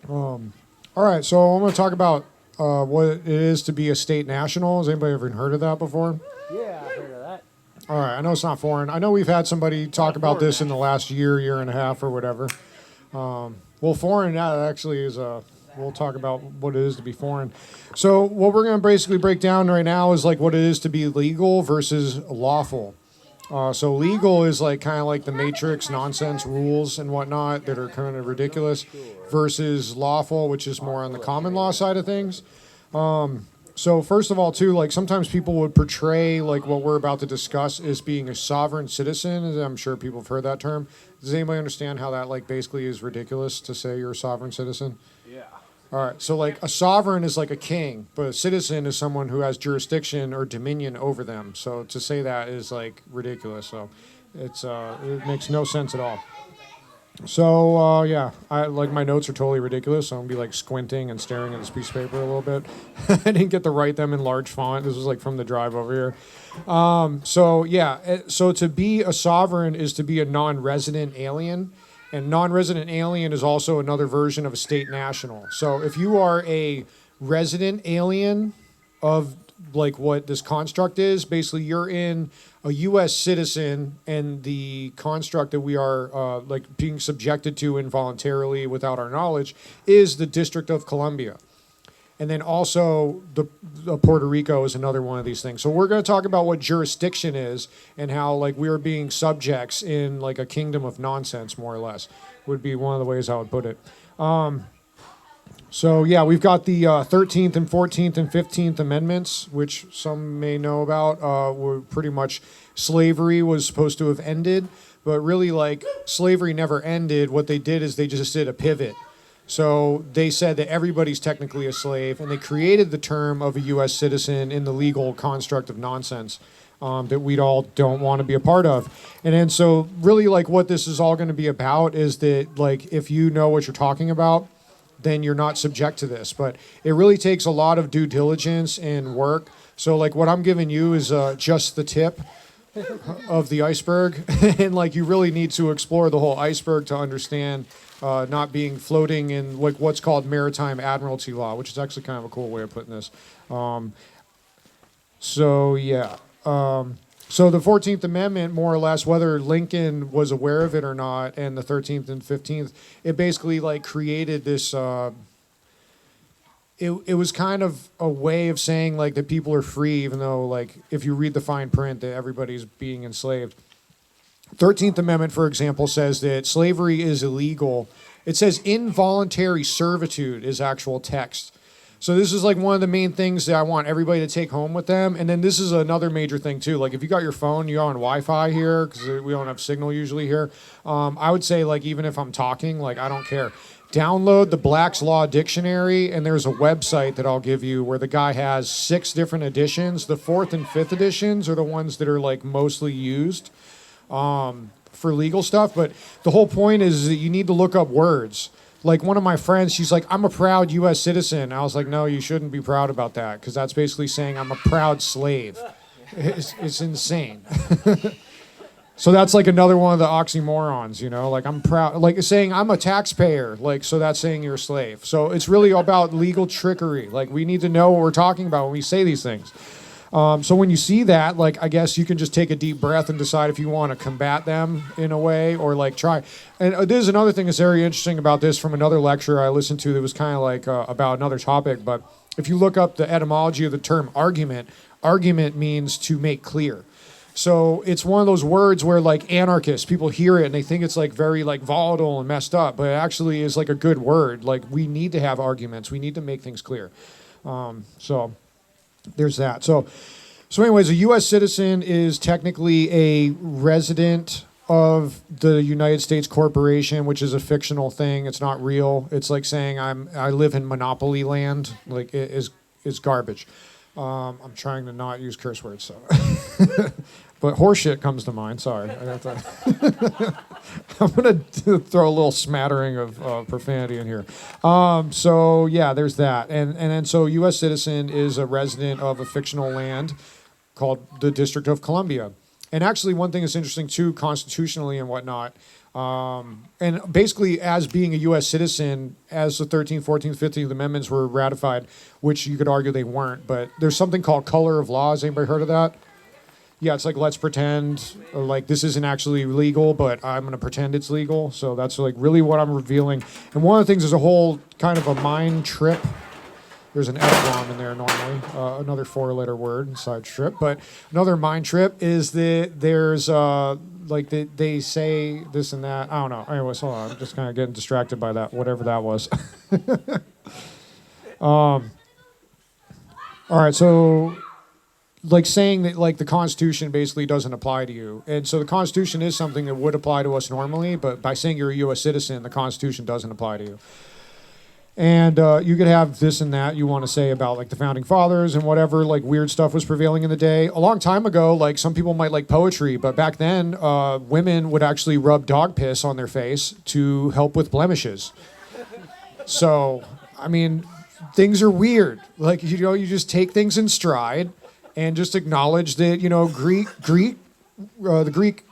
All right, so I'm going to talk about what it is to be a state national. Has anybody ever heard of that before? Yeah, I've heard of that. All right, I know it's not foreign. I know we've had somebody talk about this in the last year and a half or whatever. Well, foreign, that actually is we'll talk about what it is to be foreign. So what we're going to basically break down right now is like what it is to be legal versus lawful. So legal is like kind of like the matrix nonsense rules and whatnot that are kind of ridiculous versus lawful, which is more on the common law side of things. So first of all, too, like sometimes people would portray like what we're about to discuss as being a sovereign citizen. I'm sure people have heard that term. Does anybody understand how that like basically is ridiculous to say you're a sovereign citizen? Yeah. All right, so like a sovereign is like a king, but a citizen is someone who has jurisdiction or dominion over them. So to say that is like ridiculous. So it makes no sense at all. So yeah, I like my notes are totally ridiculous. So I'm gonna be like squinting and staring at this piece of paper a little bit. I didn't get to write them in large font. This was like from the drive over here. So yeah, so to be a sovereign is to be a non-resident alien. And non-resident alien is also another version of a state national. So if you are a resident alien of like what this construct is, basically you're in a U.S. citizen, and the construct that we are like being subjected to involuntarily without our knowledge is the District of Columbia. And then also the Puerto Rico is another one of these things. So we're going to talk about what jurisdiction is and how like we are being subjects in like a kingdom of nonsense, more or less, would be one of the ways I would put it. So yeah, we've got the 13th and 14th and 15th Amendments, which some may know about. Were pretty much slavery was supposed to have ended, but really like slavery never ended. What they did is they just did a pivot. So they said that everybody's technically a slave, and they created the term of a U.S. citizen in the legal construct of nonsense that we all don't want to be a part of. And then so really like what this is all going to be about is that like if you know what you're talking about, then you're not subject to this. But it really takes a lot of due diligence and work. So like what I'm giving you is just the tip of the iceberg. And like you really need to explore the whole iceberg to understand not being floating in like what's called maritime admiralty law, which is actually kind of a cool way of putting this. So yeah. So the 14th Amendment, more or less, whether Lincoln was aware of it or not, and the 13th and 15th, it basically like created this. It was kind of a way of saying like that people are free, even though like if you read the fine print that everybody's being enslaved. 13th Amendment, for example, says that slavery is illegal. It says involuntary servitude is actual text. So this is like one of the main things that I want everybody to take home with them. And then this is another major thing too. Like if you got your phone, you're on Wi-Fi here because we don't have signal usually here. I would say like even if I'm talking, like I don't care. Download the Black's Law Dictionary, and there's a website that I'll give you where the guy has 6 different editions. The 4th and 5th editions are the ones that are like mostly used for legal stuff. But the whole point is that you need to look up words. Like one of my friends, she's like, I'm a proud U.S. citizen. I was like, no, you shouldn't be proud about that because that's basically saying I'm a proud slave. It's insane. So that's like another one of the oxymorons, you know, like I'm proud, like saying I'm a taxpayer, like, so that's saying you're a slave. So it's really about legal trickery. Like we need to know what we're talking about when we say these things. So when you see that, like, I guess you can just take a deep breath and decide if you want to combat them in a way or like try. And there's another thing that's very interesting about this from another lecture I listened to that was kind of like about another topic. But if you look up the etymology of the term argument, argument means to make clear. So it's one of those words where like anarchists, people hear it and they think it's like very like volatile and messed up, but it actually is like a good word. Like we need to have arguments. We need to make things clear. So there's that. So anyways, a U.S. citizen is technically a resident of the United States corporation, which is a fictional thing. It's not real. It's like saying I live in Monopoly land. Like it is garbage. I'm trying to not use curse words, so. But horseshit comes to mind. Sorry. I'm going to throw a little smattering of profanity in here. So, yeah, there's that. And then so U.S. citizen is a resident of a fictional land called the District of Columbia. And actually, one thing that's interesting, too, constitutionally and whatnot, And basically, as being a U.S. citizen, as the 13th, 14th, 15th Amendments were ratified, which you could argue they weren't, but there's something called color of law. Has anybody heard of that? Yeah, it's like, let's pretend like this isn't actually legal, but I'm going to pretend it's legal. So that's like really what I'm revealing. And one of the things is a whole kind of a mind trip. There's an F-bomb in there normally, another four-letter word inside trip. But another mind trip is that there's like they say this and that. I don't know. Anyways, hold on. I'm just kind of getting distracted by that, whatever that was. All right, so like saying that like the Constitution basically doesn't apply to you. And so the Constitution is something that would apply to us normally, but by saying you're a U.S. citizen, the Constitution doesn't apply to you. And you could have this and that you want to say about like the founding fathers and whatever like weird stuff was prevailing in the day. A long time ago, like some people might like poetry, but back then women would actually rub dog piss on their face to help with blemishes. So, I mean, things are weird. Like, you know, you just take things in stride and just acknowledge that, you know, the Greek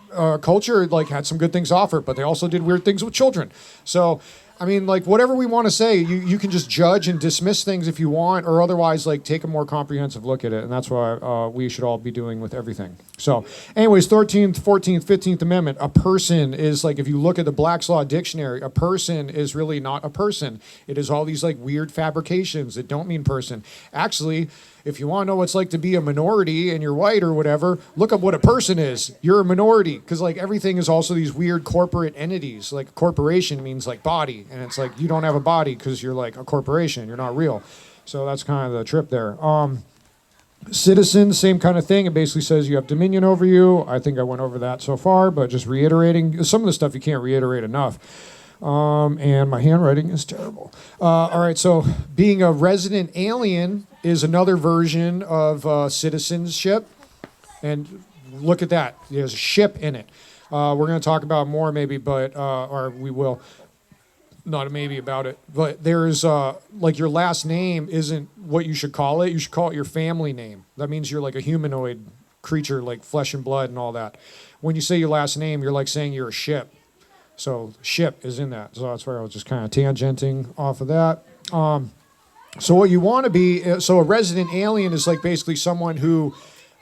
culture like had some good things to offer, but they also did weird things with children. So, I mean, like, whatever we want to say, you can just judge and dismiss things if you want, or otherwise, like, take a more comprehensive look at it. And that's what we should all be doing with everything. So, anyways, 13th, 14th, 15th Amendment, a person is, like, if you look at the Black's Law Dictionary, a person is really not a person. It is all these, like, weird fabrications that don't mean person. Actually, if you want to know what it's like to be a minority and you're white or whatever, look up what a person is. You're a minority, because like everything is also these weird corporate entities. Like corporation means like body, and it's like you don't have a body because you're like a corporation. You're not real. So that's kind of the trip there. Citizen, same kind of thing. It basically says you have dominion over you. I think I went over that so far, but just reiterating some of the stuff you can't reiterate enough. And my handwriting is terrible. All right, so being a resident alien is another version of citizenship. And look at that. There's a ship in it. We're going to talk about more maybe, but or we will. Not a maybe about it. But there's, like, your last name isn't what you should call it. You should call it your family name. That means you're like a humanoid creature, like flesh and blood and all that. When you say your last name, you're like saying you're a ship. So ship is in that. So that's where I was just kind of tangenting off of that. So what you want to be, so a resident alien is like basically someone who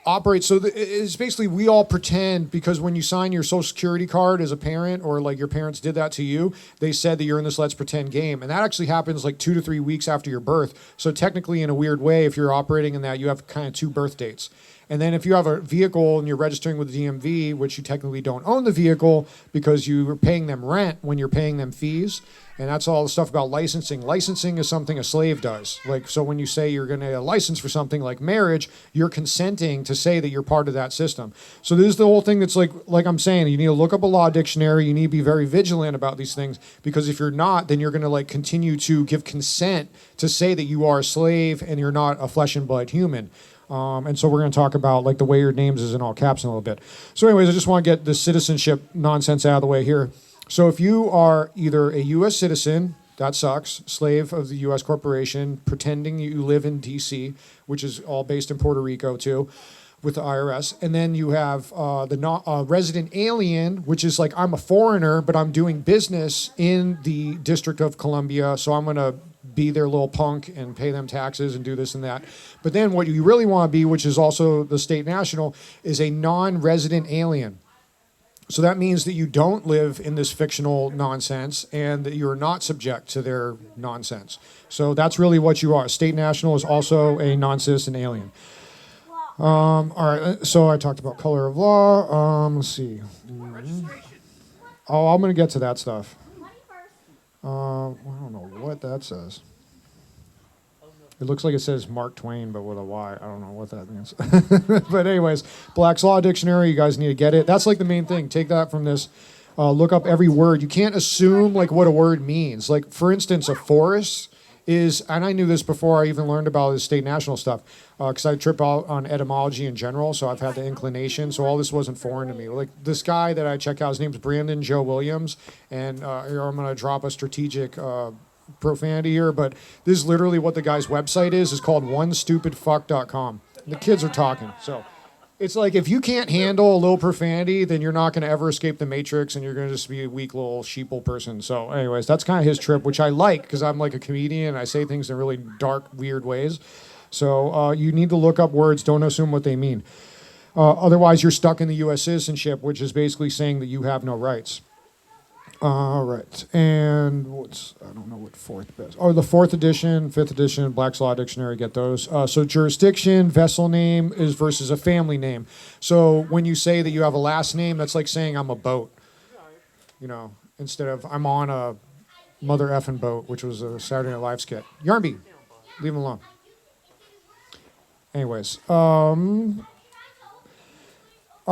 operates. So it's basically we all pretend, because when you sign your social security card as a parent, or like your parents did that to you, they said that you're in this let's pretend game. And that actually happens like 2 to 3 weeks after your birth. So technically, in a weird way, if you're operating in that, you have kind of 2 birth dates. And then if you have a vehicle and you're registering with the DMV, which you technically don't own the vehicle because you are paying them rent when you're paying them fees. And that's all the stuff about licensing. Licensing is something a slave does. Like, so when you say you're going to get a license for something like marriage, you're consenting to say that you're part of that system. So this is the whole thing that's like I'm saying, you need to look up a law dictionary. You need to be very vigilant about these things, because if you're not, then you're going to like continue to give consent to say that you are a slave and you're not a flesh and blood human. And so we're going to talk about like the way your names is in all caps in a little bit. So anyways, I just want to get the citizenship nonsense out of the way here. So if you are either a U.S. citizen, that sucks, slave of the U.S. corporation, pretending you live in D.C., which is all based in Puerto Rico too, with the IRS. And then you have the resident alien, which is like I'm a foreigner, but I'm doing business in the District of Columbia, so I'm going to be their little punk and pay them taxes and do this and that. But then what you really want to be, which is also the state national, is a non-resident alien. So that means that you don't live in this fictional nonsense and that you're not subject to their nonsense. So that's really what you are. State national is also a non-citizen alien. All right, so I talked about color of law. Let's see. Oh, I'm going to get to that stuff. I don't know what that says. It looks like it says Mark Twain, but with a Y. I don't know what that means. But anyways, Black's Law Dictionary, you guys need to get it. That's like the main thing. Take that from this. Look up every word. You can't assume like what a word means. Like, for instance, a forest is, and I knew this before I even learned about the state national stuff, because I trip out on etymology in general, so I've had the inclination. So all this wasn't foreign to me. Like this guy that I check out, his name's Brandon Joe Williams, and here I'm going to drop a strategic profanity here, but this is literally what the guy's website is called onestupidfuck.com. The kids are talking, so It's like if you can't handle a little profanity, then you're not going to ever escape the matrix, and you're going to just be a weak little sheeple person. So, anyways, that's kind of his trip, which I like because I'm like a comedian. I say things in really dark, weird ways. So you need to look up words. Don't assume what they mean. Otherwise, you're stuck in the U.S. citizenship, which is basically saying that you have no rights. All right, and I don't know what fourth best. Oh, the fourth edition, fifth edition, Black's Law Dictionary, get those. So jurisdiction, vessel name is versus a family name. So when you say that you have a last name, that's like saying I'm a boat. Instead of I'm on a mother effing boat, which was a Saturday Night Live skit. Yarnby, leave him alone. Anyways, all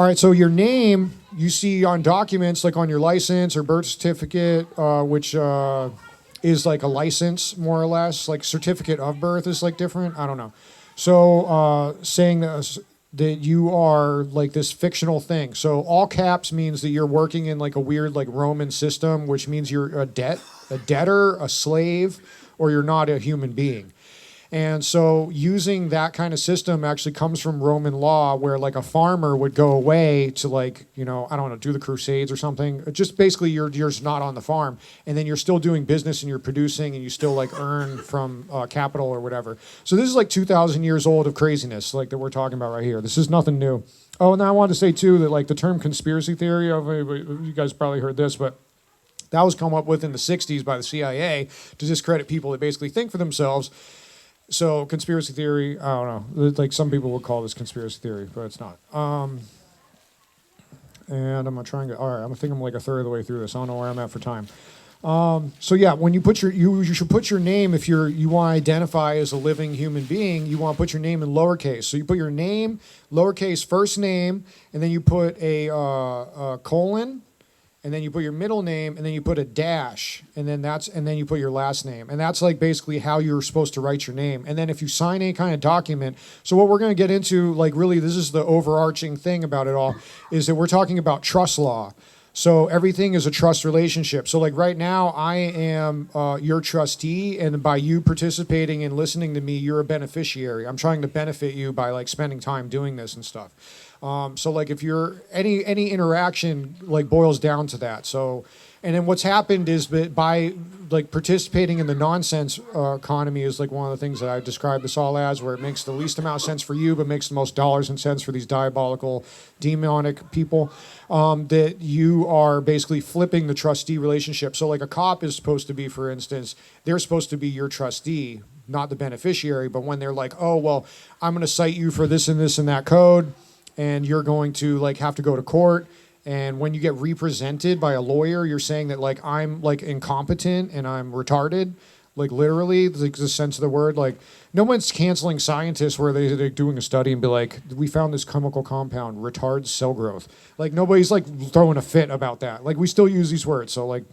right, so your name you see on documents like on your license or birth certificate, which is like a license more or less. Like certificate of birth is like different. I don't know. So saying that you are like this fictional thing. So all caps means that you're working in like a weird like Roman system, which means you're a debtor, a slave, or you're not a human being. And so using that kind of system actually comes from Roman law where like a farmer would go away to like, I don't know, do the Crusades or something. Just basically you're just not on the farm. And then you're still doing business and you're producing and you still like earn from capital or whatever. So this is like 2,000 years old of craziness like that we're talking about right here. This is nothing new. Oh, and I wanted to say too that like the term conspiracy theory, you guys probably heard this, but that was come up with in the 60s by the CIA to discredit people that basically think for themselves. So conspiracy theory, I don't know. Like some people would call this conspiracy theory, but it's not. And I'm gonna try and get. All right, I think I'm like a third of the way through this. I don't know where I'm at for time. So yeah, when you put you should put your name if you want to identify as a living human being. You want to put your name in lowercase. So you put your name, lowercase first name, and then you put a colon. And then you put your middle name, and then you put a dash, and then you put your last name. And that's like basically how you're supposed to write your name. And then if you sign any kind of document, so what we're going to get into, like really this is the overarching thing about it all, is that we're talking about trust law. So everything is a trust relationship. So like right now, I am your trustee, and by you participating and listening to me, you're a beneficiary. I'm trying to benefit you by like spending time doing this and stuff. So like if you're any interaction like boils down to that. So, and then what's happened is that by like participating in the nonsense economy is like one of the things that I describe this all as, where it makes the least amount of sense for you, but makes the most dollars and cents for these diabolical, demonic people, that you are basically flipping the trustee relationship. So like a cop is supposed to be, for instance, they're supposed to be your trustee, not the beneficiary. But when they're like, oh, well, I'm going to cite you for this and this and that code, and you're going to like have to go to court. And when you get represented by a lawyer, you're saying that like I'm like incompetent and I'm retarded, like literally, like the sense of the word. Like no one's canceling scientists where they're doing a study and be like, we found this chemical compound retards cell growth. Like nobody's like throwing a fit about that. Like we still use these words. So like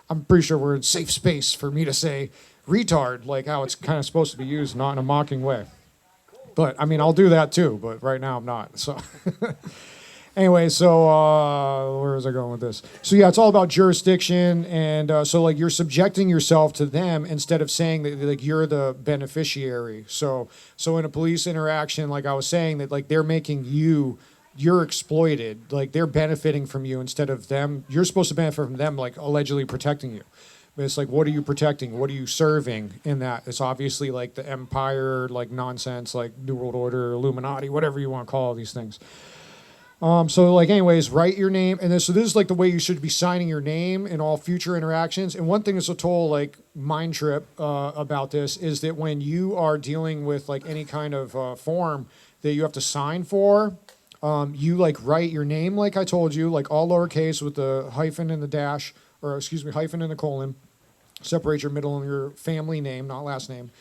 I'm pretty sure we're in safe space for me to say retard, like how it's kind of supposed to be used, not in a mocking way. But I mean, I'll do that too, but right now I'm not. So anyway, so where was I going with this? So yeah, it's all about jurisdiction, and so like you're subjecting yourself to them instead of saying that like you're the beneficiary. So in a police interaction, like I was saying, that like they're making you're exploited, like they're benefiting from you instead of them. You're supposed to benefit from them, like allegedly protecting you. But it's like, what are you protecting? What are you serving in that? It's obviously like the empire, like nonsense, like New World Order, Illuminati, whatever you want to call these things. So like anyways, write your name. And so this is like the way you should be signing your name in all future interactions. And one thing that's a total like mind trip about this is that when you are dealing with like any kind of form that you have to sign for, you like write your name like I told you, like all lowercase with the hyphen and the dash, or excuse me, hyphen and the colon. Separate your middle and your family name, not last name.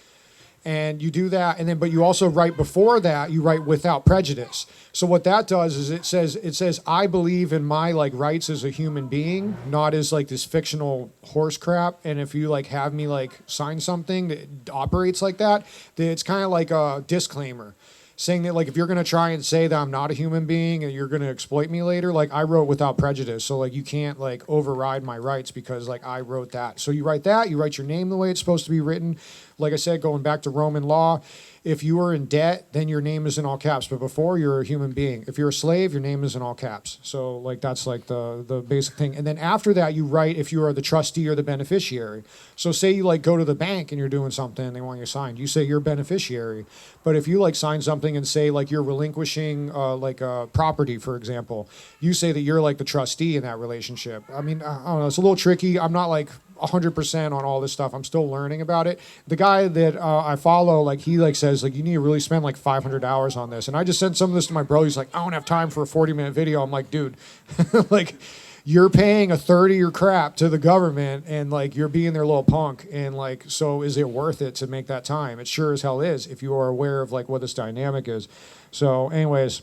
And you do that, and then but you also write before that, you write without prejudice. So what that does is it says I believe in my like rights as a human being, not as like this fictional horse crap. And if you like have me like sign something that operates like that, then it's kind of like a disclaimer, saying that like if you're going to try and say that I'm not a human being and you're going to exploit me later, like I wrote without prejudice. So like you can't like override my rights because like I wrote that. So you write that, you write your name the way it's supposed to be written, like I said, going back to Roman law, if you are in debt, then your name is in all caps. But before, you're a human being. If you're a slave, your name is in all caps. So like that's like the basic thing. And then after that, you write if you are the trustee or the beneficiary. So say you like go to the bank and you're doing something and they want you signed. You say you're a beneficiary. But if you like sign something and say like you're relinquishing property, for example, you say that you're like the trustee in that relationship. I mean, I don't know. It's a little tricky. I'm not like 100% on all this stuff. I'm still learning about it. The guy that I follow, like he like says like you need to really spend like 500 hours on this. And I just sent some of this to my bro. He's like, I don't have time for a 40-minute video. I'm like, dude, like you're paying a third of your crap to the government and like you're being their little punk. And like, so is it worth it to make that time? It sure as hell is if you are aware of like what this dynamic is. So anyways,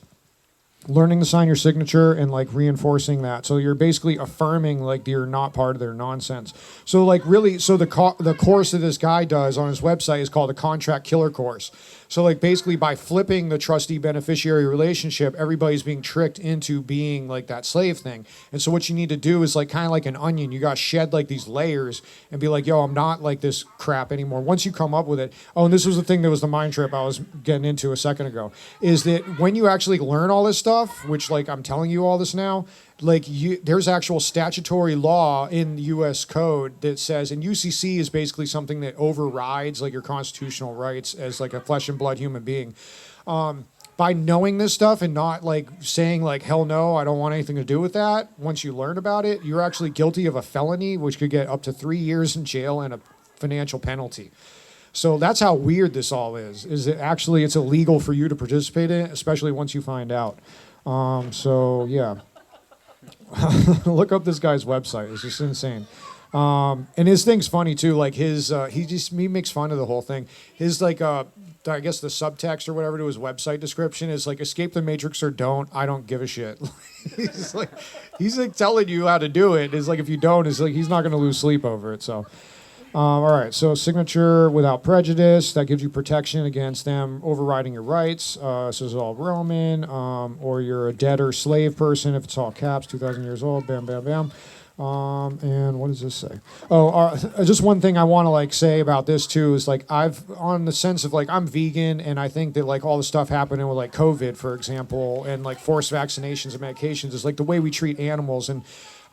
learning to sign your signature and like reinforcing that. So you're basically affirming like you're not part of their nonsense. So like really, so the course that this guy does on his website is called a contract killer course. So like basically by flipping the trustee beneficiary relationship, everybody's being tricked into being like that slave thing. And so what you need to do is like kind of like an onion. You got to shed like these layers and be like, yo, I'm not like this crap anymore. Once you come up with it. Oh, and this was the thing that was the mind trip I was getting into a second ago, is that when you actually learn all this stuff, which like I'm telling you all this now, like there's actual statutory law in the U.S. code that says, and UCC is basically something that overrides like your constitutional rights as like a flesh and blood human being. By knowing this stuff and not like saying like, hell no, I don't want anything to do with that. Once you learn about it, you're actually guilty of a felony, which could get up to 3 years in jail and a financial penalty. So that's how weird this all is it actually it's illegal for you to participate in it, especially once you find out. So yeah. Look up this guy's website. It's just insane. And his thing's funny too. Like he makes fun of the whole thing. His like I guess the subtext or whatever to his website description is like escape the matrix or don't. I don't give a shit. he's like telling you how to do it. It's like if you don't, it's like he's not gonna lose sleep over it. So all right, so signature without prejudice, that gives you protection against them overriding your rights. This is all Roman, or you're a debtor slave person if it's all caps, 2,000 years old, bam, bam, bam. And what does this say? Oh, just one thing I want to like say about this too is like I've on the sense of like I'm vegan and I think that like all the stuff happening with like COVID, for example, and like forced vaccinations and medications is like the way we treat animals. And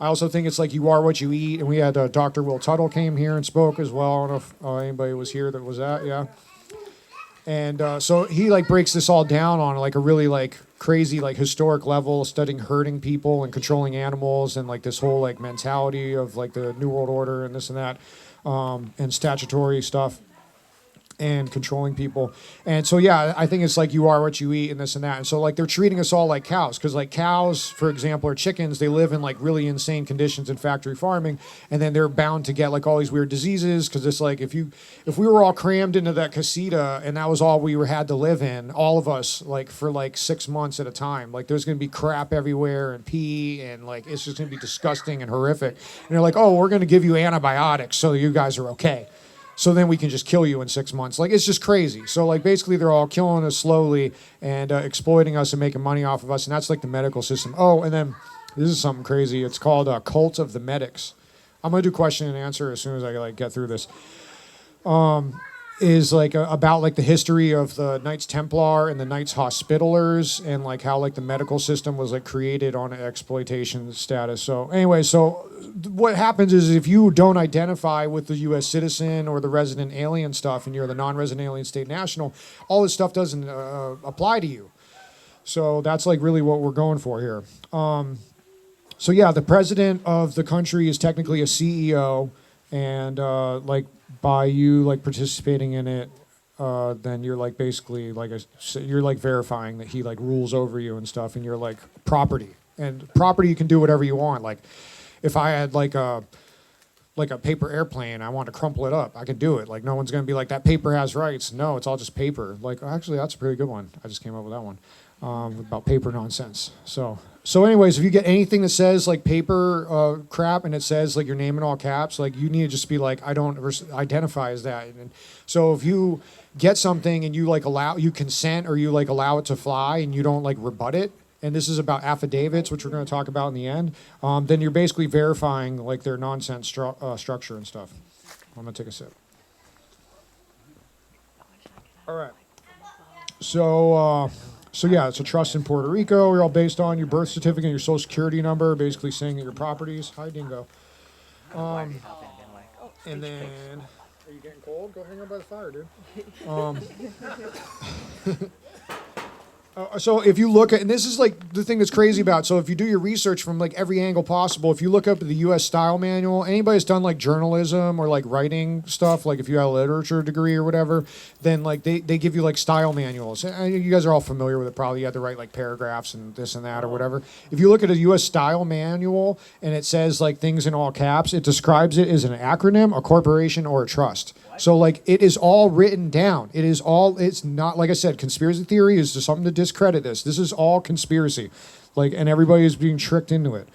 I also think it's like you are what you eat. And we had Dr. Will Tuttle came here and spoke as well. I don't know if anybody was here that was at, yeah. And so he like breaks this all down on like a really like crazy like historic level, studying herding people and controlling animals and like this whole like mentality of like the New World Order and this and that, and statutory stuff and controlling people. And so, yeah, I think it's like you are what you eat and this and that. And so like they're treating us all like cows because like cows, for example, or chickens, they live in like really insane conditions in factory farming. And then they're bound to get like all these weird diseases because it's like if we were all crammed into that casita and that was all we had to live in, all of us like for like 6 months at a time, like there's going to be crap everywhere and pee and like it's just going to be disgusting and horrific. And they're like, oh, we're going to give you antibiotics so you guys are okay. So then we can just kill you in 6 months. Like, it's just crazy. So, like, basically they're all killing us slowly and exploiting us and making money off of us. And that's, like, the medical system. Oh, and then this is something crazy. It's called Cult of the Medics. I'm going to do question and answer as soon as I, like, get through this. Is, like, about, like, the history of the Knights Templar and the Knights Hospitallers and, like, how, like, the medical system was, like, created on an exploitation status. So, anyway, so what happens is if you don't identify with the U.S. citizen or the resident alien stuff and you're the non-resident alien state national, all this stuff doesn't apply to you. So that's like really what we're going for here. So yeah, the president of the country is technically a CEO, and like by you like participating in it, then you're like basically like you're like verifying that he like rules over you and stuff, and you're like property. And property, you can do whatever you want. Like if I had like a paper airplane, I want to crumple it up, I could do it. Like no one's gonna be like that paper has rights. No, it's all just paper. Like actually, that's a pretty good one. I just came up with that one about paper nonsense. So anyways, if you get anything that says like paper crap and it says like your name in all caps, like you need to just be like, I don't identify as that. And so if you get something and you like you consent or you like allow it to fly and you don't like rebut it, and this is about affidavits, which we're going to talk about in the end, then you're basically verifying like their nonsense structure and stuff. I'm going to take a sip. All right. So yeah, it's a trust in Puerto Rico. We're all based on your birth certificate and your social security number, basically saying that your properties. Hi, Dingo. And then, are you getting cold? Go hang out by the fire, dude. So if you look at, and this is like the thing that's crazy about, so if you do your research from like every angle possible, if you look up the U.S. style manual, anybody that's done like journalism or like writing stuff, like if you have a literature degree or whatever, then like they give you like style manuals. And you guys are all familiar with it probably. You have to write like paragraphs and this and that or whatever. If you look at a U.S. style manual and it says like things in all caps, it describes it as an acronym, a corporation, or a trust. So like it is all written down. It's not, like I said, conspiracy theory is just something to discredit this. This is all conspiracy. Like, and everybody is being tricked into it.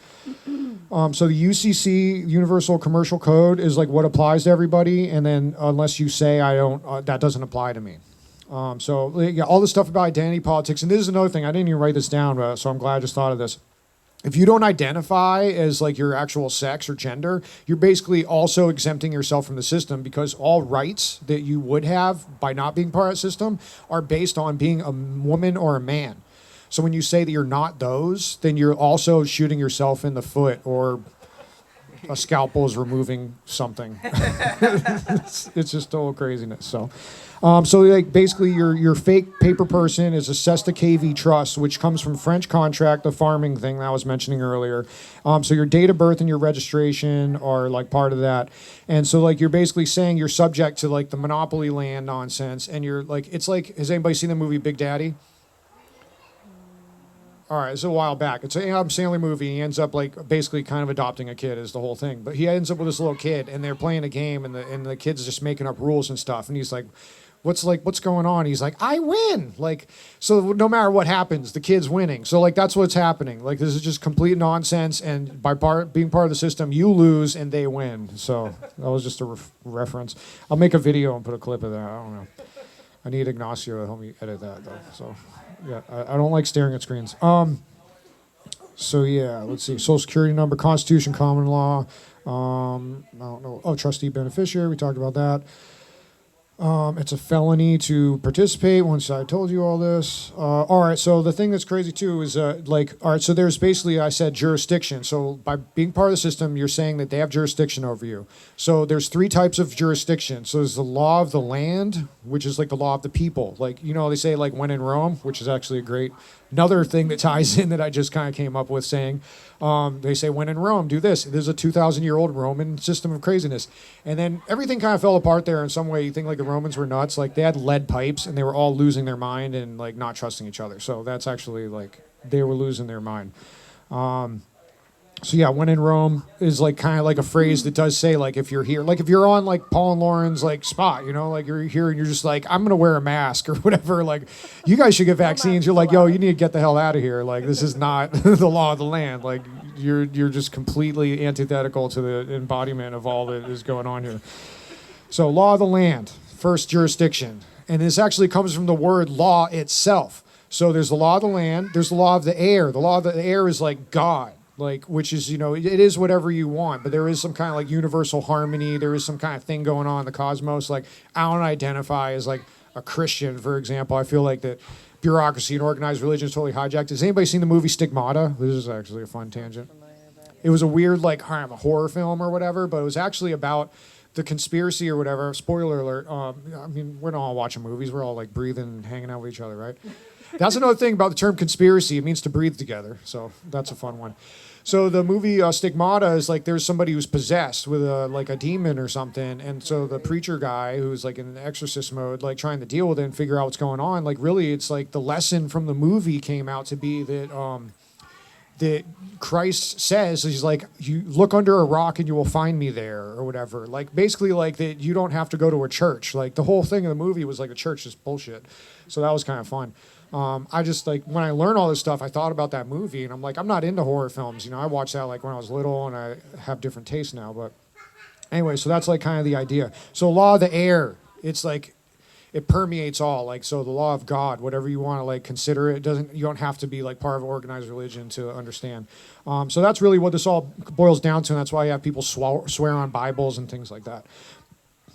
So the UCC, Universal Commercial Code, is like what applies to everybody. And then unless you say I don't, that doesn't apply to me. So yeah, all this stuff about identity politics. And this is another thing. I didn't even write this down, so I'm glad I just thought of this. If you don't identify as like your actual sex or gender, you're basically also exempting yourself from the system, because all rights that you would have by not being part of the system are based on being a woman or a man. So when you say that you're not those, then you're also shooting yourself in the foot, or a scalpel is removing something. It's just total craziness. So like basically your fake paper person is a Cesta KV trust, which comes from French contract, the farming thing that I was mentioning earlier. So your date of birth and your registration are like part of that. And so like you're basically saying you're subject to like the monopoly land nonsense, and you're like, it's like, has anybody seen the movie Big Daddy? All right, it's a while back. It's an Adam Sandler movie. He ends up like basically kind of adopting a kid is the whole thing. But he ends up with this little kid, and they're playing a game, and the kid's just making up rules and stuff. And he's like, what's going on? He's like, I win. Like, so no matter what happens, the kid's winning. So like that's what's happening. Like this is just complete nonsense. And by being part of the system, you lose and they win. So that was just a reference. I'll make a video and put a clip of that. I don't know. I need Ignacio to help me edit that though. So. Yeah, I don't like staring at screens. So yeah, let's see. Social Security number, Constitution, common law. I don't know. Oh, trustee beneficiary. We talked about that. It's a felony to participate. Once I told you all this. All right. So the thing that's crazy too is all right. So there's basically, I said jurisdiction. So by being part of the system, you're saying that they have jurisdiction over you. So there's three types of jurisdiction. So there's the law of the land, which is like the law of the people. Like, you know, they say like when in Rome, which is actually another thing that ties in that I just kind of came up with saying, they say when in Rome, do this. There's a 2,000-year-old Roman system of craziness. And then everything kind of fell apart there in some way. You think like the Romans were nuts. Like they had lead pipes and they were all losing their mind and like not trusting each other. So that's actually like they were losing their mind. So yeah, when in Rome is like kind of like a phrase that does say like if you're here, like if you're on like Paul and Lauren's like spot, you know, like you're here and you're just like, I'm gonna wear a mask or whatever. Like you guys should get vaccines. You're like, yo, you need to get the hell out of here. Like this is not the law of the land. Like you're just completely antithetical to the embodiment of all that is going on here. So law of the land, first jurisdiction, and this actually comes from the word law itself. So there's the law of the land. There's the law of the air. The law of the air is like God. Like, which is, you know, it is whatever you want, but there is some kind of like universal harmony. There is some kind of thing going on in the cosmos. Like, I don't identify as like a Christian, for example. I feel like that bureaucracy and organized religion is totally hijacked. Has anybody seen the movie Stigmata? This is actually a fun tangent. It was a weird, like, a horror film or whatever, but it was actually about the conspiracy or whatever. Spoiler alert. I mean, we're not all watching movies. We're all like breathing and hanging out with each other, right? That's another thing about the term conspiracy. It means to breathe together. So that's a fun one. So the movie Stigmata is like there's somebody who's possessed with like a demon or something, and so the preacher guy who's like in an exorcist mode, like trying to deal with it and figure out what's going on. Like really, it's like the lesson from the movie came out to be that that Christ says, he's like, you look under a rock and you will find me there or whatever. Like basically like that you don't have to go to a church. Like the whole thing of the movie was like a church is bullshit. So that was kind of fun. I just like when I learned all this stuff, I thought about that movie and I'm like, I'm not into horror films. You know, I watched that like when I was little and I have different tastes now. But anyway, so that's like kind of the idea. So law of the air, it's like, it permeates all. Like, so the law of God, whatever you want to like consider it, you don't have to be like part of organized religion to understand. So that's really what this all boils down to. And that's why you have people swear on Bibles and things like that.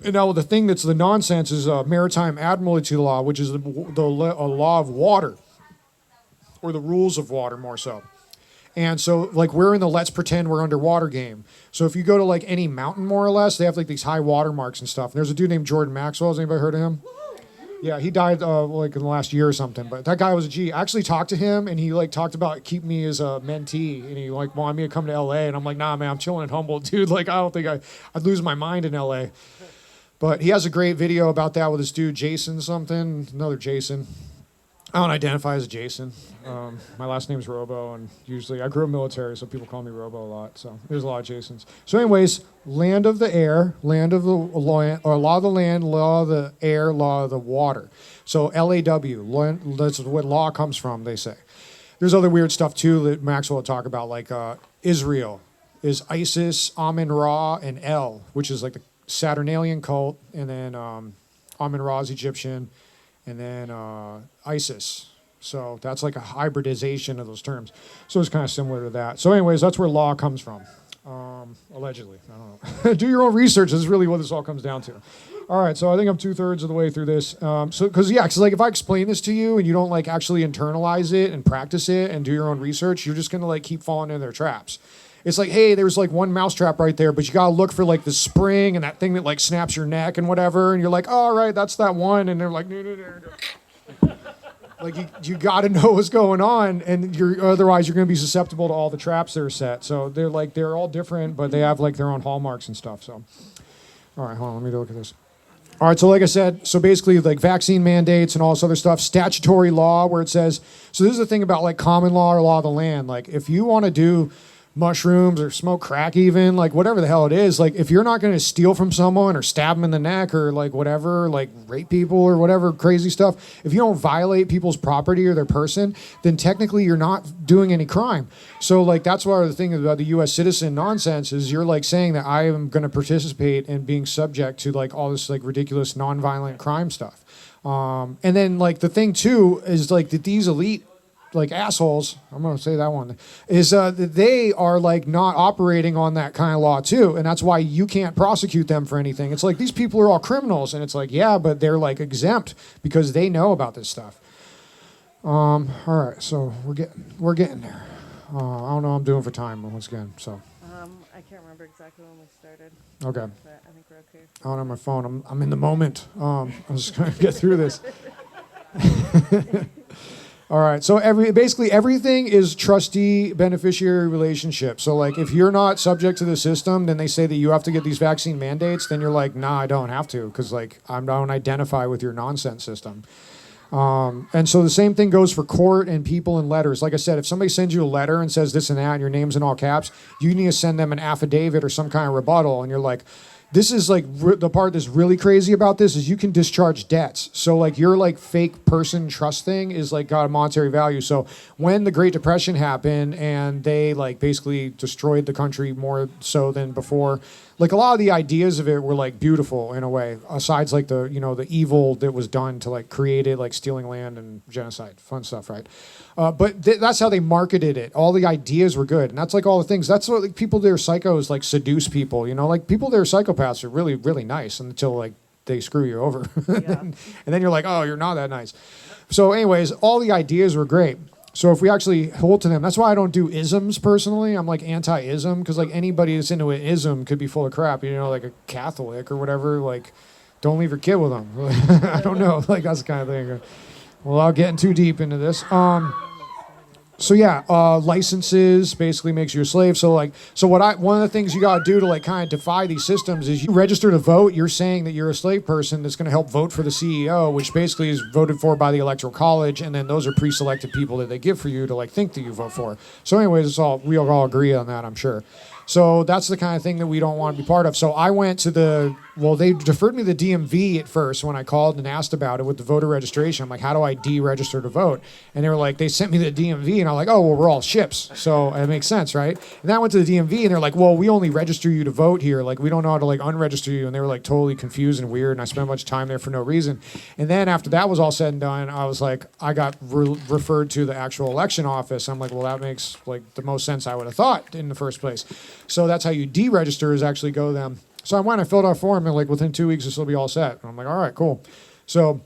And now the thing that's the nonsense is maritime admiralty law, which is a law of water, or the rules of water more so. And so, like, we're in the let's pretend we're underwater game. So if you go to, like, any mountain, more or less, they have, like, these high water marks and stuff. And there's a dude named Jordan Maxwell. Has anybody heard of him? Yeah, he died, like, in the last year or something. But that guy was a G. I actually talked to him, and he, like, talked about keeping me as a mentee. And he, like, wanted me to come to L.A. And I'm like, nah, man, I'm chilling at Humboldt, dude. Like, I don't think I'd lose my mind in L.A. But he has a great video about that with this dude, Jason something. Another Jason. I don't identify as a Jason. My last name's Robo, and usually I grew up military, so people call me Robo a lot. So there's a lot of Jasons. So, anyways, land of the air, land of the land, or law of the land, law of the air, law of the water. So LAW, that's what law comes from. They say. There's other weird stuff too that Maxwell will talk about, like Israel is Isis, Amun-Ra, and El, which is like the Saturnalian cult, and then Amun-Ra is Egyptian. And then ISIS. So that's like a hybridization of those terms. So it's kind of similar to that. So anyways, that's where law comes from. Allegedly. I don't know. Do your own research. This is really what this all comes down to. All right, so I think I'm 2/3 of the way through this. Because like if I explain this to you and you don't like actually internalize it and practice it and do your own research, you're just going to like keep falling into their traps. It's like, hey, there's like one mousetrap right there, but you got to look for like the spring and that thing that like snaps your neck and whatever. And you're like, oh, all right, that's that one. And they're like, no. Like you got to know what's going on, and otherwise you're going to be susceptible to all the traps that are set. So they're all different, but they have like their own hallmarks and stuff. So, all right, hold on, let me look at this. All right, so like I said, so basically like vaccine mandates and all this other stuff, statutory law where it says, so this is the thing about like common law or law of the land. Like if you want to do mushrooms or smoke crack even, like whatever the hell it is, like if you're not going to steal from someone or stab them in the neck or like whatever, like rape people or whatever crazy stuff, if you don't violate people's property or their person, then technically you're not doing any crime. So like that's why the thing about the U.S. citizen nonsense is you're like saying that I am going to participate in being subject to like all this like ridiculous nonviolent crime stuff. And then like the thing too is like that these elite like assholes, I'm going to say that one, is that they are like not operating on that kind of law too. And that's why you can't prosecute them for anything. It's like these people are all criminals. And it's like, yeah, but they're like exempt because they know about this stuff. All right, so we're getting there. I don't know what I'm doing for time once again. So I can't remember exactly when we started. Okay. But I think we're okay. I don't have my phone. I'm in the moment. I'm just going to get through this. All right, so basically everything is trustee-beneficiary relationship. So like if you're not subject to the system, then they say that you have to get these vaccine mandates, then you're like, nah, I don't have to because like I don't identify with your nonsense system. And so the same thing goes for court and people and letters. Like I said, if somebody sends you a letter and says this and that and your name's in all caps, you need to send them an affidavit or some kind of rebuttal, and you're like, this is like the part that's really crazy about this is you can discharge debts. So like your like fake person trust thing is like got a monetary value. So when the Great Depression happened and they like basically destroyed the country more so than before, like a lot of the ideas of it were like beautiful in a way, asides like the, you know, the evil that was done to like create it, like stealing land and genocide, fun stuff, right? But that's how they marketed it. All the ideas were good. And that's like all the things. That's what like, people that are psychos like seduce people, you know, like people that are psychopaths are really, really nice until like they screw you over. Yeah. And then you're like, oh, you're not that nice. So anyways, all the ideas were great. So if we actually hold to them, that's why I don't do isms personally. I'm like anti-ism because like anybody that's into an ism could be full of crap, you know, like a Catholic or whatever. Like, don't leave your kid with them. I don't know. Like that's the kind of thing. Without getting too deep into this. So yeah, licenses basically makes you a slave. So like, one of the things you got to do to like kind of defy these systems is you register to vote. You're saying that you're a slave person that's going to help vote for the CEO, which basically is voted for by the Electoral College, and then those are pre-selected people that they give for you to like think that you vote for. So anyways, we all agree on that, I'm sure. So that's the kind of thing that we don't want to be part of. So I went to they deferred me to the DMV at first when I called and asked about it with the voter registration. I'm like, how do I deregister to vote? And they were like, they sent me to the DMV, and I'm like, oh, well, we're all ships. So it makes sense, right? And then I went to the DMV, and they're like, well, we only register you to vote here. Like, we don't know how to like unregister you. And they were like totally confused and weird, and I spent a bunch of time there for no reason. And then after that was all said and done, I was like, I got referred to the actual election office. I'm like, well, that makes like the most sense I would have thought in the first place. So that's how you deregister is actually go to them. So I went, I filled out a form, and like within 2 weeks, this will be all set. And I'm like, all right, cool. So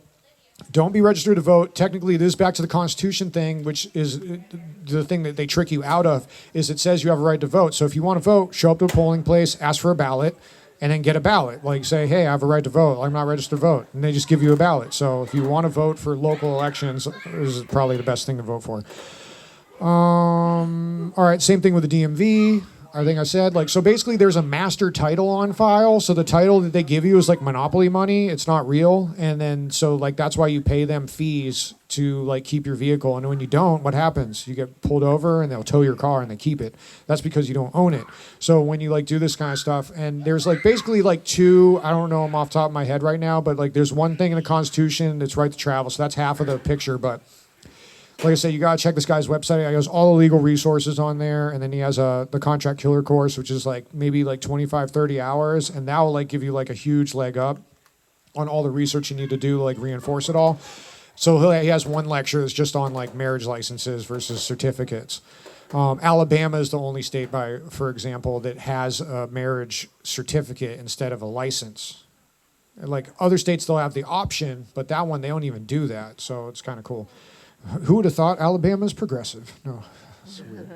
don't be registered to vote. Technically, this is back to the Constitution thing, which is the thing that they trick you out of, is it says you have a right to vote. So if you want to vote, show up to a polling place, ask for a ballot, and then get a ballot. Like say, hey, I have a right to vote. I'm not registered to vote. And they just give you a ballot. So if you want to vote for local elections, this is probably the best thing to vote for. All right, same thing with the DMV. I think I said, like, so basically there's a master title on file. So the title that they give you is like monopoly money. It's not real. And then, so like, that's why you pay them fees to like keep your vehicle. And when you don't, what happens? You get pulled over and they'll tow your car and they keep it. That's because you don't own it. So when you like do this kind of stuff, and there's like basically like two, I don't know them off the top of my head right now, but like there's one thing in the Constitution that's right to travel. So that's half of the picture. But like I said, you got to check this guy's website. He has all the legal resources on there. And then he has the contract killer course, which is like maybe like 25, 30 hours. And that will like give you like a huge leg up on all the research you need to do to like reinforce it all. So he has one lecture that's just on like marriage licenses versus certificates. Alabama is the only state, for example, that has a marriage certificate instead of a license. And like other states, they'll have the option, but that one, they don't even do that. So it's kind of cool. Who would have thought Alabama's progressive? No, that's weird.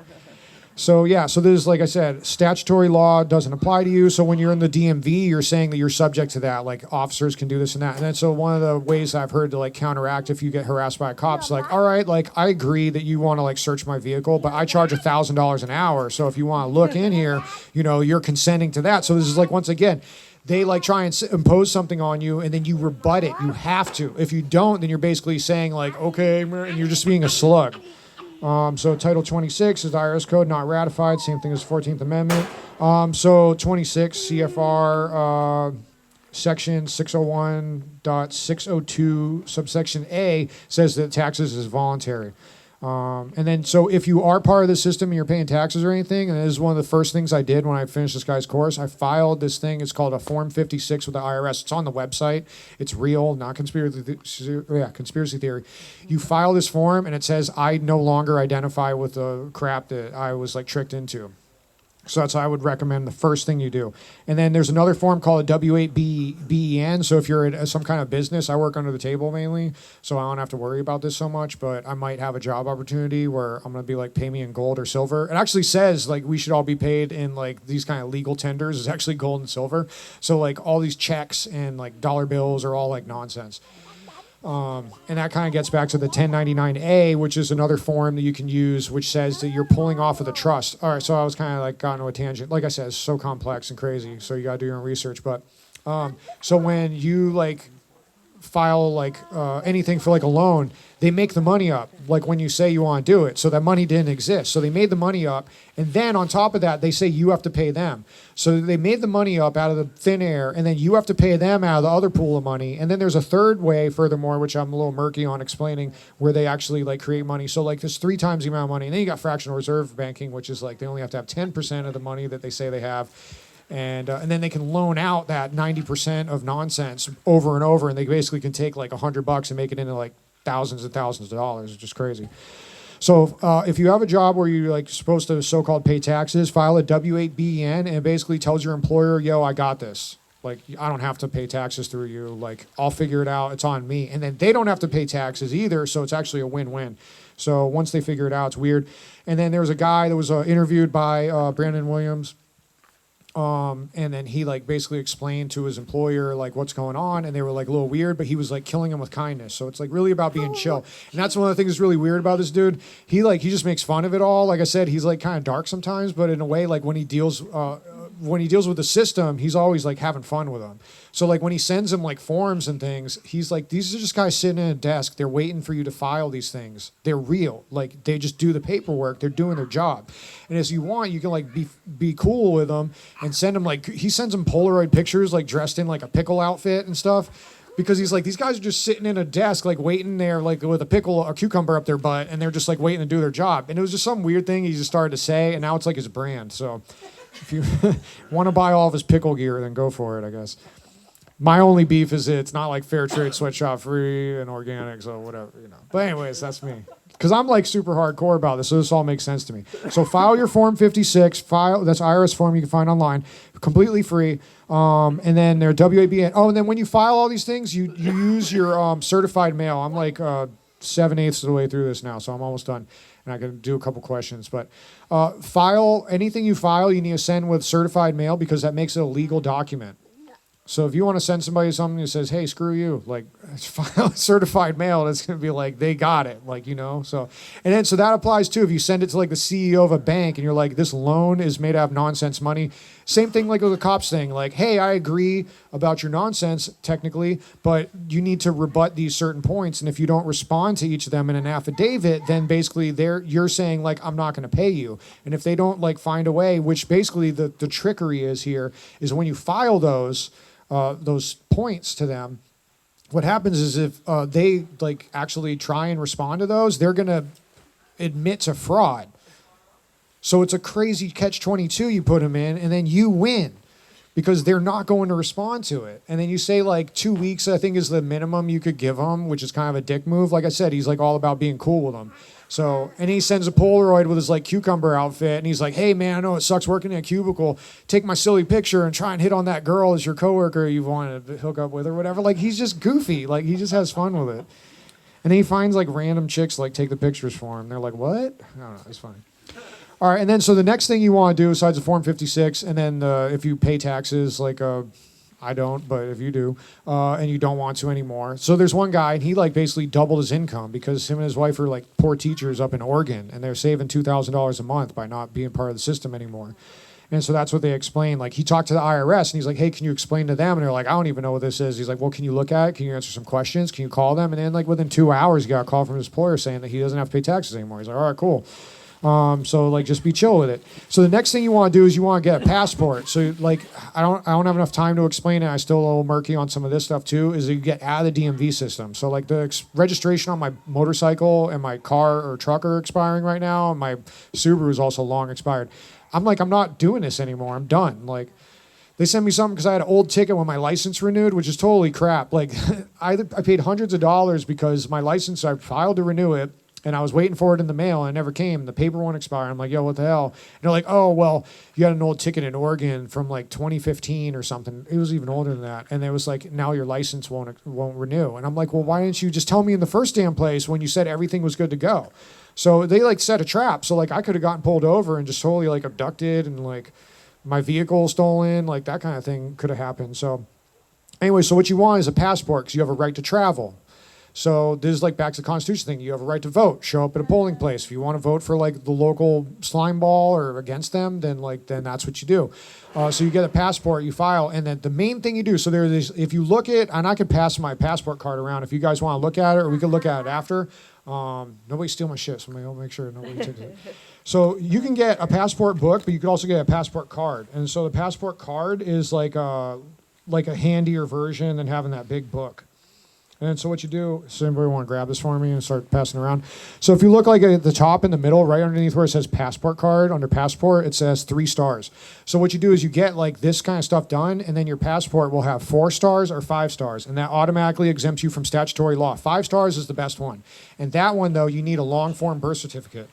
So yeah, so there's, like I said, statutory law doesn't apply to you. So when you're in the DMV, you're saying that you're subject to that. Like officers can do this and that. And then so one of the ways I've heard to like counteract if you get harassed by a cop is like, all right, like I agree that you want to like search my vehicle, but I charge $1,000 an hour. So if you want to look in here, you know, you're consenting to that. So this is like, once again, they like try and impose something on you, and then you rebut it. You have to. If you don't, then you're basically saying like, okay, and you're just being a slug. So Title 26 is the IRS code, not ratified. Same thing as 14th Amendment. So 26 CFR section 601.602 subsection A says that taxes is voluntary. And then, so if you are part of the system and you're paying taxes or anything, and this is one of the first things I did when I finished this guy's course, I filed this thing. It's called a Form 56 with the IRS. It's on the website. It's real, not conspiracy theory. You file this form, and it says, I no longer identify with the crap that I was like tricked into. So that's how I would recommend the first thing you do. And then there's another form called a W-8BEN. So if you're at some kind of business, I work under the table mainly, so I don't have to worry about this so much, but I might have a job opportunity where I'm going to be like, pay me in gold or silver. It actually says like we should all be paid in like these kind of legal tenders is actually gold and silver. So like all these checks and like dollar bills are all like nonsense. And that kind of gets back to the 1099A, which is another form that you can use, which says that you're pulling off of the trust. All right, so I was kind of like got into a tangent. Like I said, it's so complex and crazy, so you got to do your own research. But so when you like file like anything for like a loan, they make the money up like when you say you want to do it. So that money didn't exist. So they made the money up, and then on top of that, they say you have to pay them. So they made the money up out of the thin air, and then you have to pay them out of the other pool of money. And then there's a third way, furthermore, which I'm a little murky on explaining, where they actually like create money. So like there's 3 times the amount of money, and then you got fractional reserve banking, which is like they only have to have 10% of the money that they say they have. And then they can loan out that 90% of nonsense over and over, and they basically can take like $100 and make it into like thousands and thousands of dollars. It's just crazy. So if you have a job where you're like supposed to so-called pay taxes, file a W-8BEN, and it basically tells your employer, yo, I got this. Like, I don't have to pay taxes through you. Like, I'll figure it out. It's on me. And then they don't have to pay taxes either, so it's actually a win-win. So once they figure it out, it's weird. And then there was a guy that was interviewed by Brandon Williams. And then he like basically explained to his employer like what's going on, and they were like a little weird, but he was like killing him with kindness. So it's like really about being chill. And that's one of the things that's really weird about this dude. He just makes fun of it all. Like I said, he's like kind of dark sometimes, but in a way, like when he deals with the system, he's always like having fun with them. So like when he sends them like forms and things, he's like, these are just guys sitting in a desk. They're waiting for you to file these things. They're real. Like they just do the paperwork. They're doing their job. And as you want, you can like be cool with them and send them like, he sends them Polaroid pictures like dressed in like a pickle outfit and stuff. Because he's like, these guys are just sitting in a desk, like waiting there, like with a pickle or cucumber up their butt, and they're just like waiting to do their job. And it was just some weird thing he just started to say, and now it's like his brand. So if you want to buy all of his pickle gear, then go for it, I guess. My only beef is it's not like fair trade, sweatshop free, and organic, so whatever, you know. But anyways, that's me. Because I'm like super hardcore about this, so this all makes sense to me. So file your Form 56, that's IRS form you can find online, completely free. And then their WABN. Oh, and then when you file all these things, you use your certified mail. I'm like 7/8 of the way through this now, so I'm almost done. And I can do a couple questions. But anything you file, you need to send with certified mail because that makes it a legal document. So if you want to send somebody something that says, hey, screw you, like, file certified mail, it's going to be like, they got it, like, you know. So that applies too. If you send it to like the CEO of a bank and you're like, this loan is made out of nonsense money. Same thing like with the cops thing, like, hey, I agree about your nonsense technically, but you need to rebut these certain points. And if you don't respond to each of them in an affidavit, then basically you're saying like, I'm not going to pay you. And if they don't like find a way, which basically the trickery is here, is when you file those points to them, what happens is if they like actually try and respond to those, they're going to admit to fraud. So it's a crazy catch-22 you put them in, and then you win because they're not going to respond to it. And then you say like 2 weeks, I think, is the minimum you could give them, which is kind of a dick move. Like I said, he's like all about being cool with them. So, and he sends a Polaroid with his like cucumber outfit, and he's like, hey man, I know it sucks working in a cubicle. Take my silly picture and try and hit on that girl as your coworker you want to hook up with or whatever. Like, he's just goofy. Like, he just has fun with it. And then he finds like random chicks like take the pictures for him. They're like, what? I don't know. It's funny. All right, and then so the next thing you want to do, besides the Form 56, and then if you pay taxes, like I don't, but if you do, and you don't want to anymore. So there's one guy, and he like basically doubled his income because him and his wife are like poor teachers up in Oregon, and they're saving $2,000 a month by not being part of the system anymore. And so that's what they explain. Like, he talked to the IRS, and he's like, hey, can you explain to them? And they're like, I don't even know what this is. He's like, well, can you look at it? Can you answer some questions? Can you call them? And then like within 2 hours, he got a call from his employer saying that he doesn't have to pay taxes anymore. He's like, all right, cool. So like just be chill with it. So the next thing you want to do is you want to get a passport. So like I don't have enough time to explain it. I still a little murky on some of this stuff too. Is you get out of the DMV system. So like the registration on my motorcycle and my car or truck are expiring right now. And my Subaru is also long expired. I'm like, I'm not doing this anymore. I'm done. Like, they sent me something because I had an old ticket when my license renewed, which is totally crap. Like I paid hundreds of dollars because my license, I filed to renew it. And I was waiting for it in the mail, and it never came. The paper won't expire. I'm like, yo, what the hell? And they're like, oh, well, you got an old ticket in Oregon from like 2015 or something. It was even older than that. And it was like, now your license won't renew. And I'm like, well, why didn't you just tell me in the first damn place when you said everything was good to go? So they like set a trap. So like I could have gotten pulled over and just totally like abducted and like my vehicle stolen, like that kind of thing could have happened. So anyway, so what you want is a passport because you have a right to travel. So this is like back to the Constitution thing. You have a right to vote. Show up at a polling place. If you want to vote for like the local slime ball or against them, then that's what you do. So you get a passport, you file, and then the main thing you do. So there is, if you look at, and I could pass my passport card around if you guys want to look at it, or we could look at it after. Nobody steal my shit, so I'll make sure nobody takes it. So you can get a passport book, but you could also get a passport card. And so the passport card is like a handier version than having that big book. And so what you do, does anybody want to grab this for me and start passing around? So if you look like at the top in the middle, right underneath where it says passport card, under passport, it says 3 stars. So what you do is you get like this kind of stuff done, and then your passport will have 4 stars or 5 stars, and that automatically exempts you from statutory law. 5 stars is the best one. And that one, though, you need a long form birth certificate.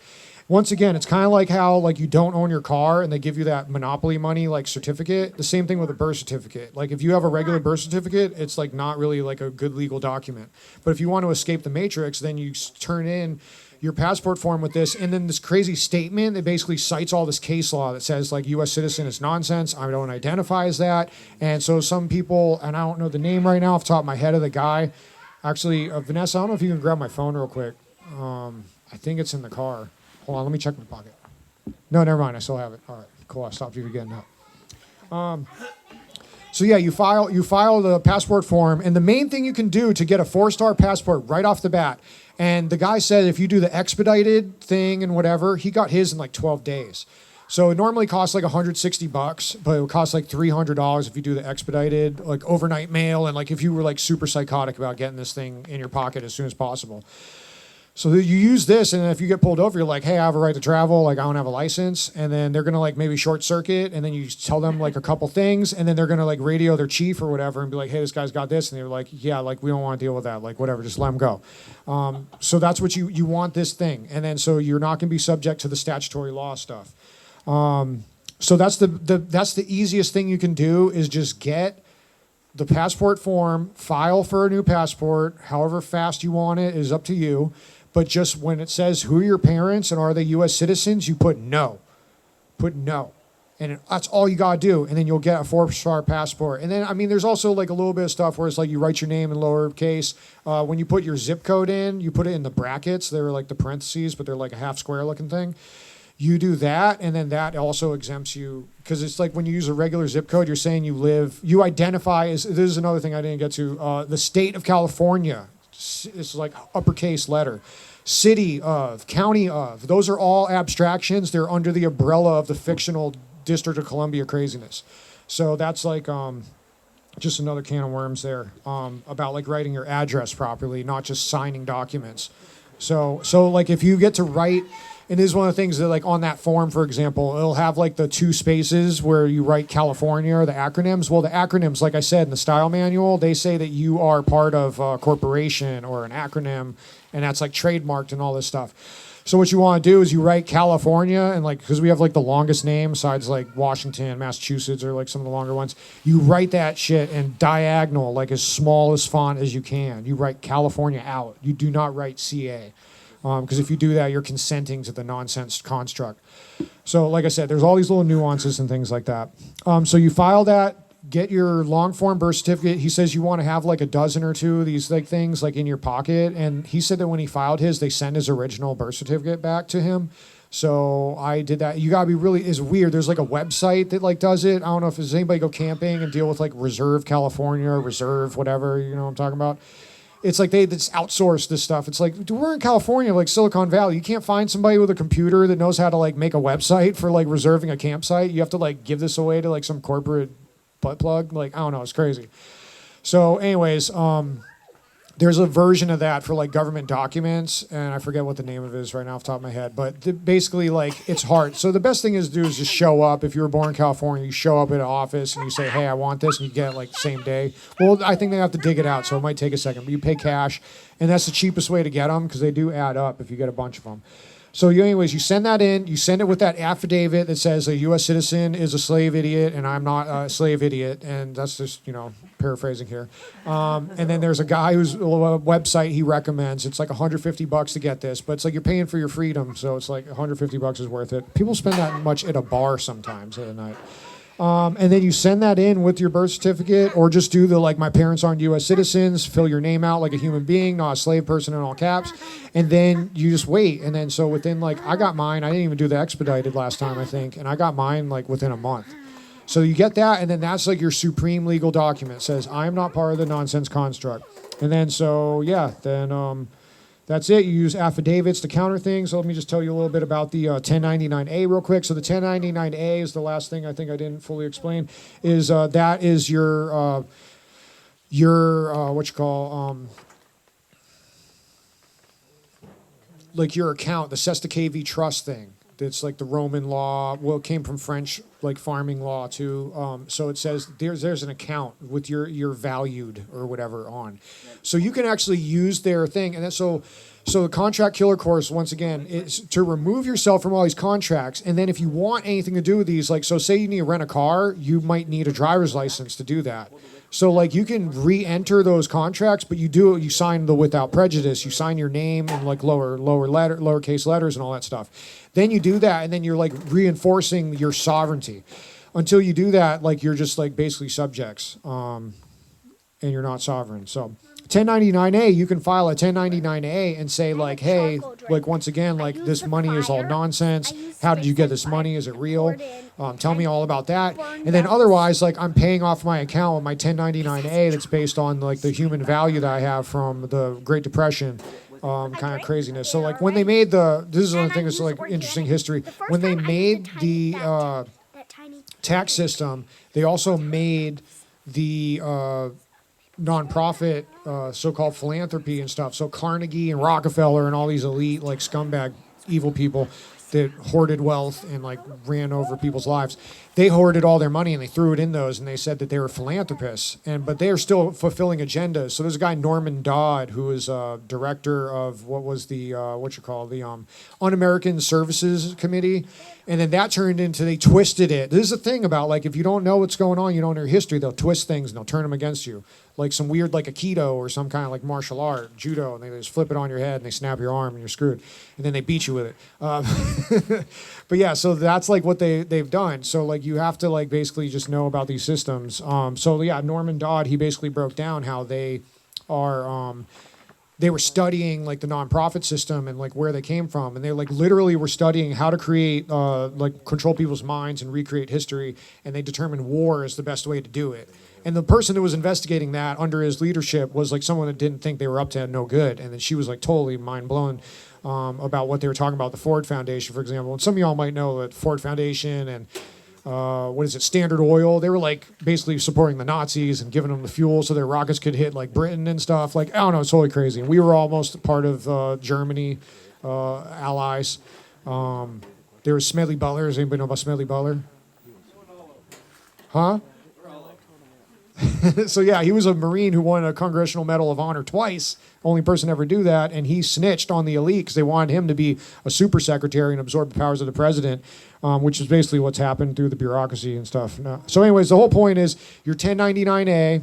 Once again, it's kind of like how like you don't own your car and they give you that monopoly money like certificate. The same thing with a birth certificate. Like if you have a regular birth certificate, it's like not really like a good legal document. But if you want to escape the matrix, then you turn in your passport form with this, and then this crazy statement that basically cites all this case law that says like U.S. citizen is nonsense. I don't identify as that. And so some people, and I don't know the name right now off the top of my head of the guy. Actually, Vanessa, I don't know if you can grab my phone real quick. I think it's in the car. Hold on, let me check my pocket. No, never mind. I still have it. All right, cool. I stopped you again now. So yeah, you file the passport form, and the main thing you can do to get a 4-star passport right off the bat. And the guy said if you do the expedited thing and whatever, he got his in like 12 days. So it normally costs like $160, but it would cost like $300 if you do the expedited, like overnight mail, and like if you were like super psychotic about getting this thing in your pocket as soon as possible. So you use this, and if you get pulled over, you're like, hey, I have a right to travel, like I don't have a license, and then they're gonna like maybe short circuit, and then you tell them like a couple things, and then they're gonna like radio their chief or whatever and be like, hey, this guy's got this, and they're like, yeah, like we don't want to deal with that, like whatever, just let him go. So that's what you want this thing, and then so you're not gonna be subject to the statutory law stuff. So that's the easiest thing you can do is just get the passport form, file for a new passport, however fast you want it is up to you. But just when it says who are your parents and are they U.S. citizens, you put no. Put no. And that's all you got to do. And then you'll get a 4-star passport. And then, I mean, there's also like a little bit of stuff where it's like you write your name in lowercase. When you put your zip code in, you put it in the brackets. They're like the parentheses, but they're like a half square looking thing. You do that, and then that also exempts you. Because it's like when you use a regular zip code, you're saying you identify as, this is another thing I didn't get to, the state of California. It's like uppercase letter. City of, county of. Those are all abstractions. They're under the umbrella of the fictional District of Columbia craziness. So that's like just another can of worms there about like writing your address properly, not just signing documents. So like if you get to write, and this is one of the things that like on that form, for example, it'll have like the 2 spaces where you write California or the acronyms. Well, the acronyms, like I said in the style manual, they say that you are part of a corporation or an acronym, and that's like trademarked and all this stuff. So what you want to do is you write California, and like, because we have like the longest name besides like Washington, Massachusetts, or like some of the longer ones, you write that shit in diagonal, like as small as font as you can. You write California out. You do not write CA. Because if you do that, you're consenting to the nonsense construct. So like I said, there's all these little nuances and things like that. So you file that, get your long form birth certificate. He says you want to have like a dozen or two of these like things like in your pocket. And he said that when he filed his, they send his original birth certificate back to him. So I did that. You gotta be really, it's weird. There's like a website that like does it. I don't know if does anybody go camping and deal with like Reserve California or Reserve whatever, you know what I'm talking about? It's like they just outsource this stuff. It's like, dude, we're in California, like Silicon Valley. You can't find somebody with a computer that knows how to like make a website for like reserving a campsite. You have to like give this away to like some corporate butt plug. Like, I don't know, it's crazy. So anyways, there's a version of that for like government documents, and I forget what the name of it is right now off the top of my head, but basically like it's hard. So the best thing is to do is just show up. If you were born in California, you show up at an office and you say, hey, I want this, and you get it like the same day. Well, I think they have to dig it out, so it might take a second, but you pay cash, and that's the cheapest way to get them because they do add up if you get a bunch of them. So anyways, you send that in, you send it with that affidavit that says a U.S. citizen is a slave idiot and I'm not a slave idiot, and that's just, paraphrasing here. And then there's a guy who's a website he recommends. It's like $150 to get this, but it's like you're paying for your freedom, so it's like $150 is worth it. People spend that much at a bar sometimes at a night. And then you send that in with your birth certificate, or just do the like my parents aren't U.S. citizens, fill your name out like a human being, not a slave person in all caps, and then you just wait. And then so within like I got mine, I didn't even do the expedited last time I think, and I got mine like within a month. So you get that, and then that's like your supreme legal document. It says I am not part of the nonsense construct. And then so yeah, then that's it. You use affidavits to counter things. So let me just tell you a little bit about the 1099A real quick. So the 1099A is the last thing I think I didn't fully explain. Is that is your like your account, the Sesta KV trust thing. It's like the Roman law. Well, it came from French, like farming law too. So it says there's an account with your valued or whatever on. So you can actually use their thing, and so the contract killer course once again is to remove yourself from all these contracts. And then if you want anything to do with these, like so, say you need to rent a car, you might need a driver's license to do that. So like you can re-enter those contracts, but you sign the without prejudice. You sign your name and like lowercase letters and all that stuff. Then you do that, and then you're like reinforcing your sovereignty. Until you do that, like you're just like basically subjects, and you're not sovereign. So 1099A, you can file a 1099A and say like, hey, like once again, like this money is all nonsense. How did you get this money? Is it real? Tell me all about that. And then otherwise, like I'm paying off my account with my 1099A that's based on like the human value that I have from the Great Depression. Kind of craziness. So like when they made this is one thing that's like interesting history. When they made the tax system, they also made the nonprofit, so-called philanthropy and stuff. So Carnegie and Rockefeller and all these elite, like scumbag, evil people that hoarded wealth and like ran over people's lives. They hoarded all their money and they threw it in those, and they said that they were philanthropists. But they are still fulfilling agendas. So there's a guy Norman Dodd who is director of what was the Un-American Services Committee. And then that turned into, they twisted it. This is the thing about, like, if you don't know what's going on, you don't know your history, they'll twist things and they'll turn them against you. Like some weird, like Aikido or some kind of like martial art, judo, and they just flip it on your head and they snap your arm and you're screwed. And then they beat you with it. But yeah, so that's like what they've done. So like you have to like basically just know about these systems. So yeah, Norman Dodd, he basically broke down how they are, they were studying like the nonprofit system and like where they came from, and they like literally were studying how to create like control people's minds and recreate history, and they determined war is the best way to do it. And the person that was investigating that under his leadership was like someone that didn't think they were up to no good, and then she was like totally mind blown about what they were talking about, the Ford Foundation, for example. And some of y'all might know that Ford Foundation and Standard Oil, they were like basically supporting the Nazis and giving them the fuel so their rockets could hit like Britain and stuff. Like, I don't know, it's totally crazy. And we were almost part of Germany, allies. There was Smedley Butler. Does anybody know about Smedley Butler? Huh? So yeah, he was a Marine who won a Congressional Medal of Honor twice. Only person to ever do that, and he snitched on the elite because they wanted him to be a super secretary and absorb the powers of the president, which is basically what's happened through the bureaucracy and stuff. So anyways, the whole point is your 1099-A,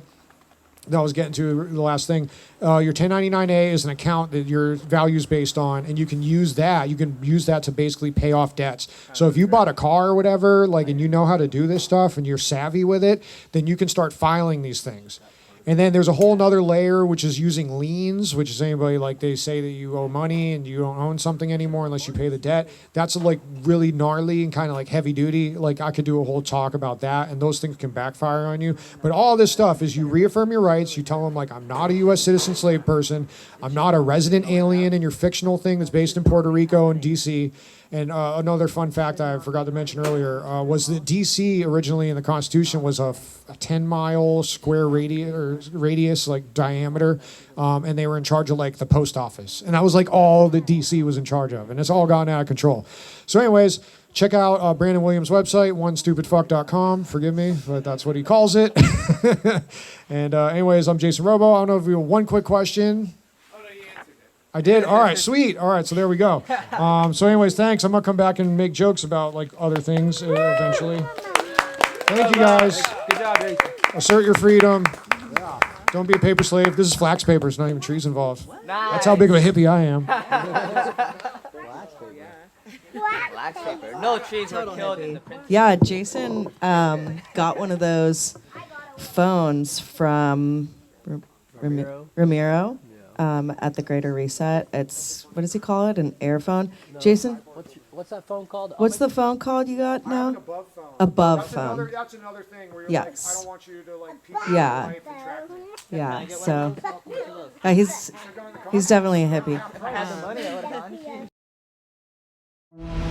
that I was getting to the last thing, your 1099-A is an account that your value is based on, and you can use that. You can use that to basically pay off debts. So if you bought a car or whatever, like, and you know how to do this stuff and you're savvy with it, then you can start filing these things. And then there's a whole nother layer, which is using liens, which is anybody, like they say that you owe money and you don't own something anymore unless you pay the debt. That's like really gnarly and kind of like heavy duty. Like I could do a whole talk about that, and those things can backfire on you. But all this stuff is you reaffirm your rights. You tell them, like, I'm not a U.S. citizen slave person. I'm not a resident alien in your fictional thing that's based in Puerto Rico and D.C. And another fun fact I forgot to mention earlier was that D.C. originally in the Constitution was a 10-mile square radius, like diameter, and they were in charge of like the post office. And that was like all that D.C. was in charge of, and it's all gotten out of control. So anyways, check out Brandon Williams' website, onestupidfuck.com. Forgive me, but that's what he calls it. And anyways, I'm Jason Robo. I don't know if you have one quick question. I did? All right, sweet. All right, so there we go. So anyways, thanks. I'm going to come back and make jokes about like other things eventually. Thank you, guys. Good job, Jason. Assert your freedom. Don't be a paper slave. This is flax paper. It's not even trees involved. Nice. That's how big of a hippie I am. Black paper. No trees were killed in the print. Yeah, Jason got one of those phones from Ramiro at the Greater Reset. It's, what does he call it? An Airphone? No. Jason? What's that phone called? What's the phone called you got now? An above phone. Above phone. That's another thing where you're Yes. like, I don't want you to like peek Yeah. your life and track me. Yeah, so he's definitely a hippie. If I had the money, I would have gone.